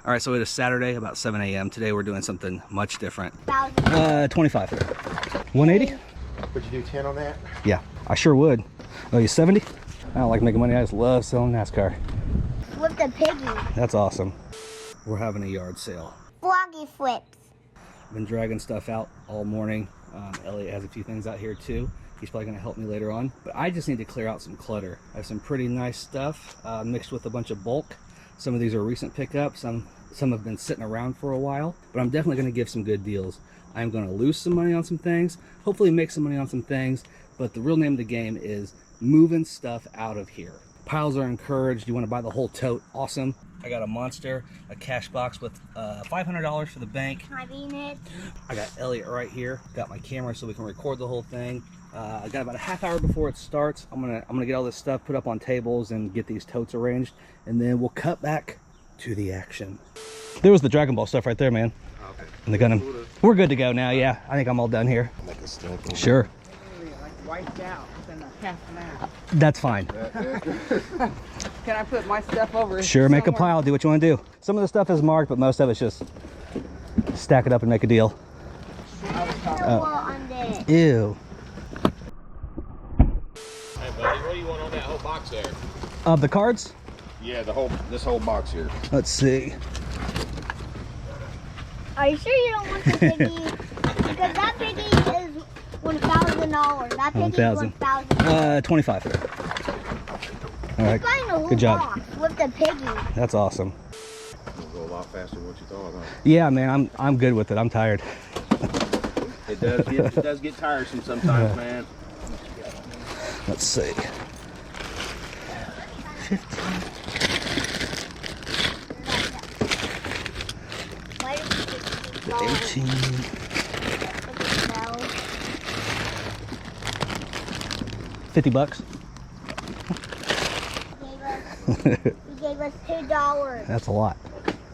All right, so it is Saturday, about 7 a.m. Today we're doing something much different. 25. 180? Would you do 10 on that? Yeah, I sure would. Oh, you 70? I don't like making money. I just love selling NASCAR. Flip the piggy. That's awesome. We're having a yard sale. Froggy flips. Been dragging stuff out all morning. Elliot has a few things out here too. He's probably gonna help me later on. But I just need to clear out some clutter. I have some pretty nice stuff mixed with a bunch of bulk. Some of these are recent pickups. Some have been sitting around for a while, but I'm definitely gonna give some good deals. I'm gonna lose some money on some things, hopefully make some money on some things, but the real name of the game is moving stuff out of here. Piles are encouraged. You wanna buy the whole tote, awesome. I got a monster, a cash box with $500 for the bank. Can I be in it? I got Elliot right here. Got my camera so we can record the whole thing. I got about a half hour before it starts. I'm gonna get all this stuff put up on tables and get these totes arranged, and then we'll cut back to the action. There was the Dragon Ball stuff right there, man. Okay. And the gun. We're good to go now. Yeah, I think I'm all done here. Like a step. Sure. Like wiped out within a half an hour. That's fine. Can I put my stuff over? Sure, make a somewhere? pile. Do what you want to do. Some of the stuff is marked, but most of it's just stack it up and make a deal. On this. Ew. Hey buddy, what do you want on that whole box there? Of the cards? Yeah, this whole box here. Let's see. Are you sure you don't want the piggy? Because that piggy is $1,000. That piggy is 1,000. 1,000. 25. All right. Good job. With the piggy. That's awesome. It'll go a lot faster than what you thought, huh? Yeah, man, I'm good with it. I'm tired. It does get tiresome sometimes, man. Let's see. 15. Why did you take 18. 50 bucks. You gave us $2. That's a lot.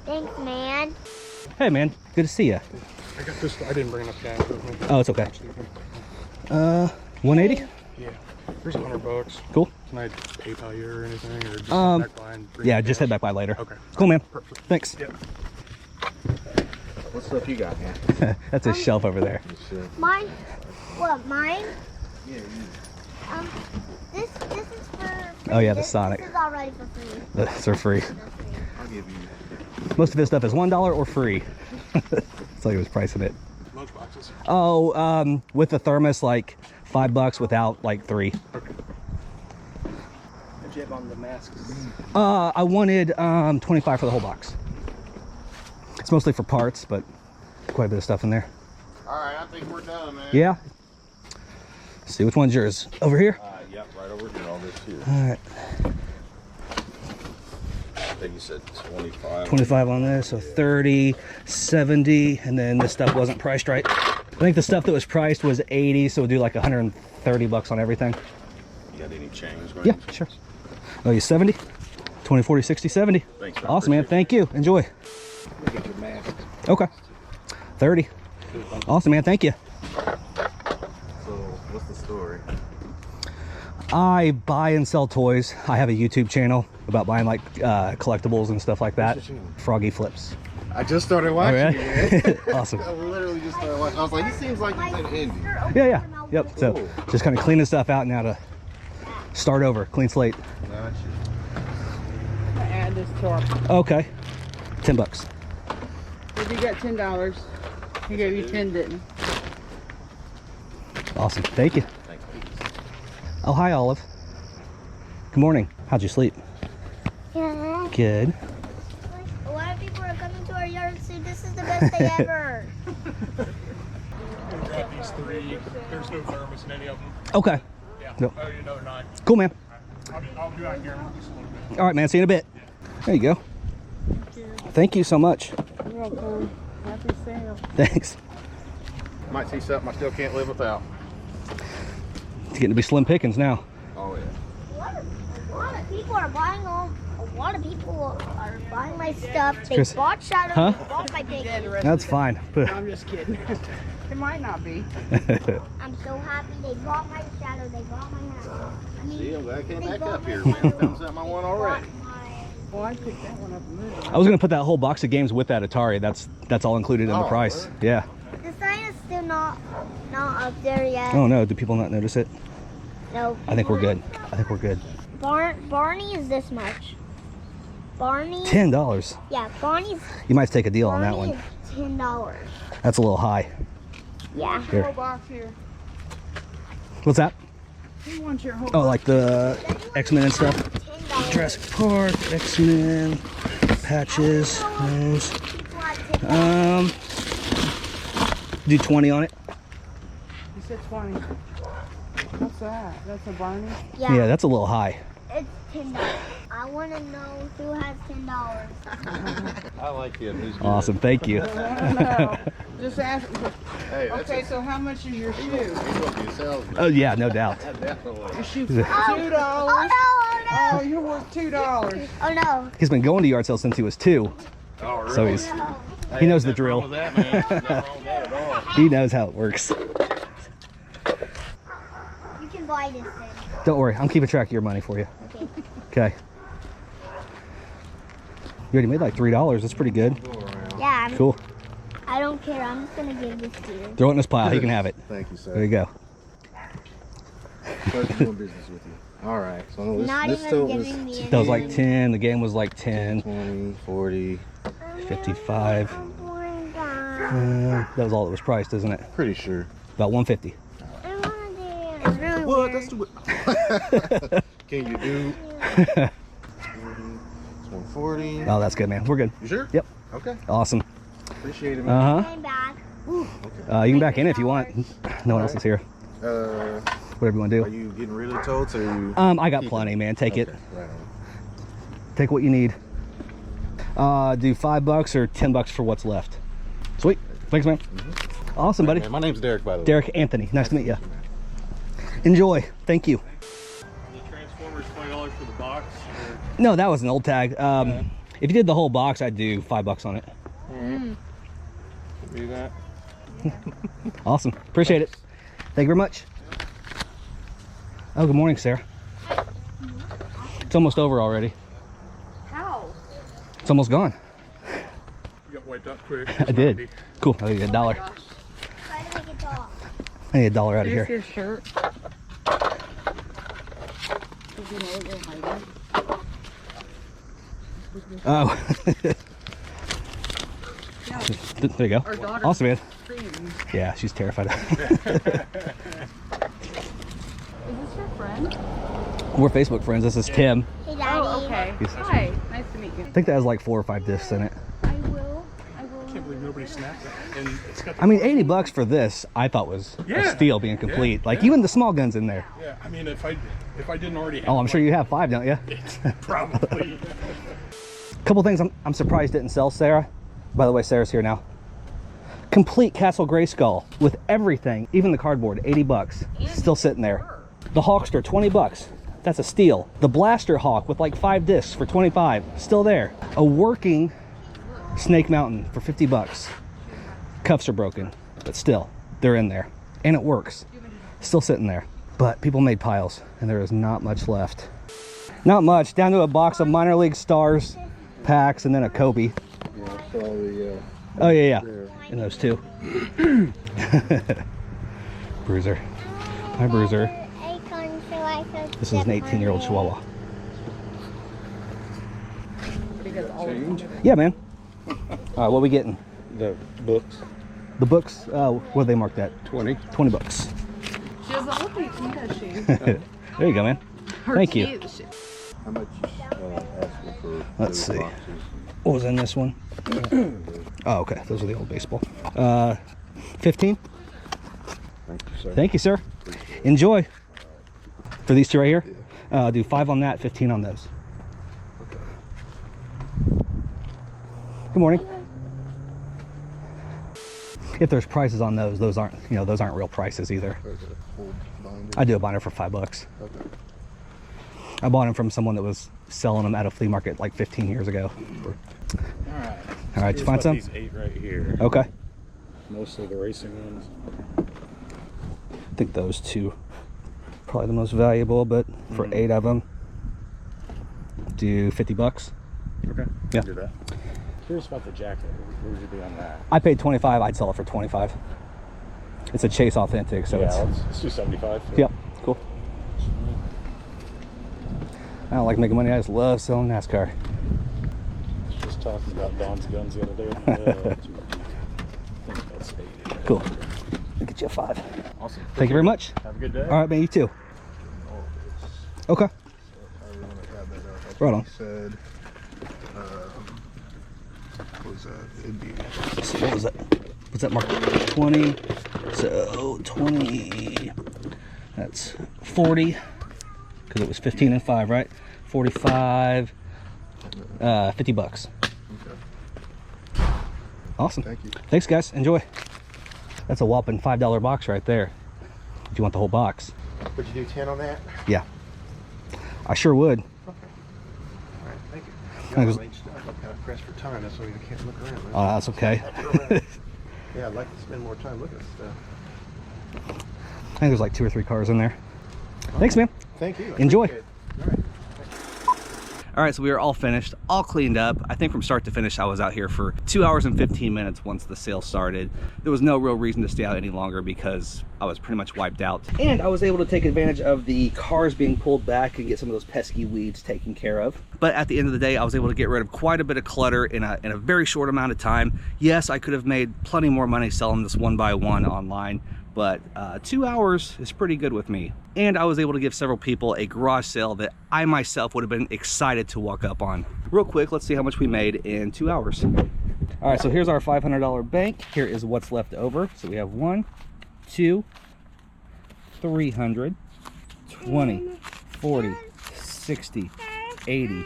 Thanks, man. Hey, man, good to see you. I got this. I didn't bring enough cash with me. Oh, it's okay. 180? Yeah. Here's $100. Cool. Can I PayPal you or anything, or just Um, head back by and bring Yeah, the just cash? head back by later. Okay. Cool, man. Perfect. Thanks. Yep. What stuff you got, man? That's a shelf over there. Mine? What, mine? Yeah, This is for free. Oh, yeah, the This Sonic. is already for free. Those are free. I'll give you. Most of his stuff is $1 or free. That's how he was pricing it. Lunch boxes. Oh, with the thermos, like $5 without like 3. Okay. What'd you have on the masks? I wanted 25 for the whole box. It's mostly for parts, but quite a bit of stuff in there. All right, I think we're done, man. Yeah. Let's see, which one's yours? Over here? Yep, right over here. All this here. All right. I think you said 25. 25 on this, so 30, 70, and then this stuff wasn't priced right. I think the stuff that was priced was 80, so we'll do like 130 bucks on everything. You got any change? Right? Yeah, sure. Oh, you 70? 20, 40, 60, 70. Thanks, man. Awesome, man. Thank you. Enjoy. Look at your mask. Okay. 30. Awesome, man. Thank you. So, what's the story? I buy and sell toys. I have a YouTube channel about buying like collectibles and stuff like that. What's your channel? Froggy Flips. I just started watching All right. it, man. Awesome. I literally just started watching. I was like, he seems like he's in Indy. Yeah. Yep. So Cool. just kind of cleaning stuff out now to start over. Clean slate. Gotcha. I'm gonna add this to our. Okay. 10 bucks. If you got $10, he gave you 10, didn't he? Awesome. Thank you. Thanks. Oh, hi, Olive. Good morning. How'd you sleep? Yeah. Good. A lot of people are coming to our yard soon. This is the best day ever. Grab these 3. There's no thermos in any of them. Okay. Yeah. Nope. Oh, you know they're not. Cool, man. I'll be out here in just a little bit. All right, man. See you in a bit. There you go. Thank you so much. You're welcome. Happy sale. Thanks. Might see something I still can't live without. It's getting to be slim pickings now. Oh, yeah. A lot of people are buying all. A lot of people are buying my stuff. They Chris. bought Shadow. Huh? They bought my piggy. That's fine. I'm just kidding. It might not be. I'm so happy they bought my Shadow. They bought my house. I mean, See, I'm glad I came they back bought up my here, man. Shadow. Found something I want They already. bought my Well, I picked that one up and moved it. I was gonna put that whole box of games with that Atari. That's all included in the price. Really? Yeah. The sign is still not up there yet. Oh no, do people not notice it? No. I think we're good. I think we're good. Barney is this much. Barney. $10. Yeah, Barney's. You might take a deal on that Barney one. is $10. That's a little high. Yeah. The Here. whole box here. What's that? Who wants your whole Oh, like the X-Men and stuff. $10. Jurassic Park, X-Men, patches, those. Do 20 on it. You said 20. What's that? That's a Barney? Yeah, that's a little high. It's $10. I want to know who has $10. I like him. He's good. Awesome, thank you. No. Just ask. Hey, that's Okay, so how much is your shoe? He's what he sells. Oh yeah, no doubt. Definitely. Your shoe Oh. $2. Oh Oh, no! you're worth $2. Oh no! He's been going to yard sales since he was 2, Oh, really? so he's Oh no! he knows the Nothing drill. wrong with that, man. Nothing wrong with that at all. He knows how it works. You can buy this thing. Don't worry, I'm keeping track of your money for you. Okay. Okay. You already made like $3. That's pretty good. Yeah. Cool. I don't care. I'm just gonna give this to you. Throw it in this pile. He can have it. Thank you, sir. There you go. Pleasure doing business with you. All right. So this, Not this even still giving was me That was like anything. 10. The game was like 10. 20, 40. 55. Oh my god. That was all it was priced, isn't it? Pretty sure. About 150. I want to. It's really What? weird. That's the. Can you do? 40, 140. Oh, that's good, man. We're good. You sure? Yep. Okay. Awesome. Appreciate it, man. Uh Came back. huh. You can back in if you want. No one else is here. Whatever you want to Are do. you getting rid of the totes, or are you? I got keeping plenty, it? man. Take it. Okay, right on. Take what you need. Do $5 or $10 for what's left. Sweet. Thanks, man. Awesome, buddy. Man, my name's Derek, by the way. Derek Anthony. Nice to meet you. Enjoy. Thank you. The Transformers $20 for the box. Or No, that was an old tag. If you did the whole box, I'd do $5 on it. do that. Awesome. Appreciate it. Thank you very much. Oh, good morning, Sarah. It's almost over already. How? It's almost gone. You got wiped out quick. I did. Cool. I need a dollar. Try to make it talk. I need a dollar out of Here's here. your shirt. Oh. There you go. Our daughter Awesome, man. screams. Yeah, she's terrified. Is this your friend? We're Facebook friends. This is Tim. Hey, Daddy. Oh, okay. Yes. Hi. Nice to meet you. I think that has like 4 or 5 discs in it. I will. I can't believe nobody snapped that. And it's got the I mean, $80 for this, I thought was a Yeah. steal being complete. Yeah, Like yeah. even the small guns in there. Yeah, I mean, if I didn't already have Oh, I'm sure you have 5, don't you? probably. Couple things I'm surprised didn't sell, Sarah. By the way, Sarah's here now. Complete Castle Grayskull with everything, even the cardboard, $80. Still sitting there. The Hawkster, $20. That's a steal. The Blaster Hawk with like 5 discs for $25. Still there. A working Snake Mountain for $50. Cuffs are broken, but still, they're in there. And it works. Still sitting there. But people made piles, and there is not much left. Not much. Down to a box of minor league stars packs, and then a Kobe. Yeah, so the, Oh yeah, there. and those two. Bruiser. Hi, Bruiser. Acorn, so I could This is an step on 18-year-old it. Chihuahua. Because all Change? Yeah, man. All right, what are we getting? The books. The books. What are they marked at? 20. $20. She doesn't look 18, does she? There you go, man. Her Thank you. teeth, she- How much asking for? Let's those see. boxes? What was in this one? Oh, okay. Those are the old baseball. 15. Thank you, sir. Thank you, sir. Enjoy. For these two right here, do 5 on that, 15 on those. Good morning. If there's prices on those aren't, those aren't real prices either. Okay. Full binder. I do a binder for $5. Okay. I bought them from someone that was selling them at a flea market like 15 years ago. All right. All right, you find some? These 8 right here. Okay. Mostly the racing ones. I think those two probably the most valuable, but for 8 of them, do $50. Okay. Yeah. Do that. Curious about the jacket. Where would you be on that? I paid 25. I'd sell it for 25. It's a Chase Authentic, so Yeah, it's. let's do 75. Yep. Cool. I don't like making money. I just love selling NASCAR. Just talking about Don's guns the other day. I think that's 80. Cool. I'll get you a 5. Awesome. Thank you very much. Have a good day. All right, man. You too. Okay. Right on. He said, what was that? It'd be So what was that? What's that mark? 20. So 20. That's 40. Because it was 15 and 5, right? 45. 50 bucks. okay. Awesome. Thank you. Thanks, guys. Enjoy. That's a whopping $5 box right there. If you want the whole box. Would you do 10 on that? Yeah. I sure would. Okay. All right, thank you. Thanks. Got late stuff. I'm kind of pressed for time. That's why I can't look around. Oh, that's okay. Yeah, I'd like to spend more time looking at stuff. I think there's like 2 or 3 cars in there. Thanks, man. Thank you. I Enjoy. appreciate it. All right. All right, so we are all finished, all cleaned up. I think from start to finish, I was out here for 2 hours and 15 minutes once the sale started. There was no real reason to stay out any longer because I was pretty much wiped out. And I was able to take advantage of the cars being pulled back and get some of those pesky weeds taken care of. But at the end of the day, I was able to get rid of quite a bit of clutter in a very short amount of time. Yes, I could have made plenty more money selling this one by one online, but 2 hours is pretty good with me. And I was able to give several people a garage sale that I myself would have been excited to walk up on. Real quick, let's see how much we made in 2 hours. All right, so here's our $500 bank. Here is what's left over. So we have 1, 2, 300, 20, 40, 60, 80,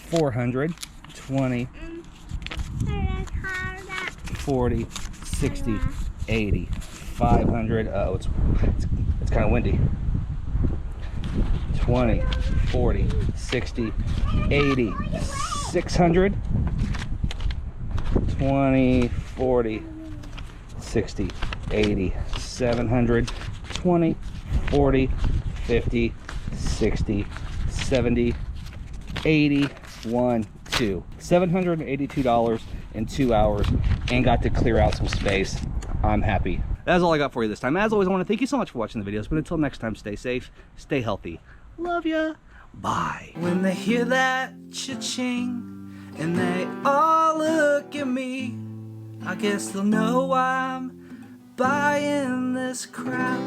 400, 20, 40, 60, 80, 500. Oh, it's kind of windy. 20, 40, 60, 80, 600, 20, 40, 60, 80, 700, 20, 40, 50, 60, 70, 80, 1, 2. $782 in 2 hours and got to clear out some space. I'm happy. That's all I got for you this time. As always, I want to thank you so much for watching the videos, but until next time, stay safe, stay healthy. Love ya. Bye. When they hear that cha-ching and they all look at me, I guess they'll know I'm buying this crap.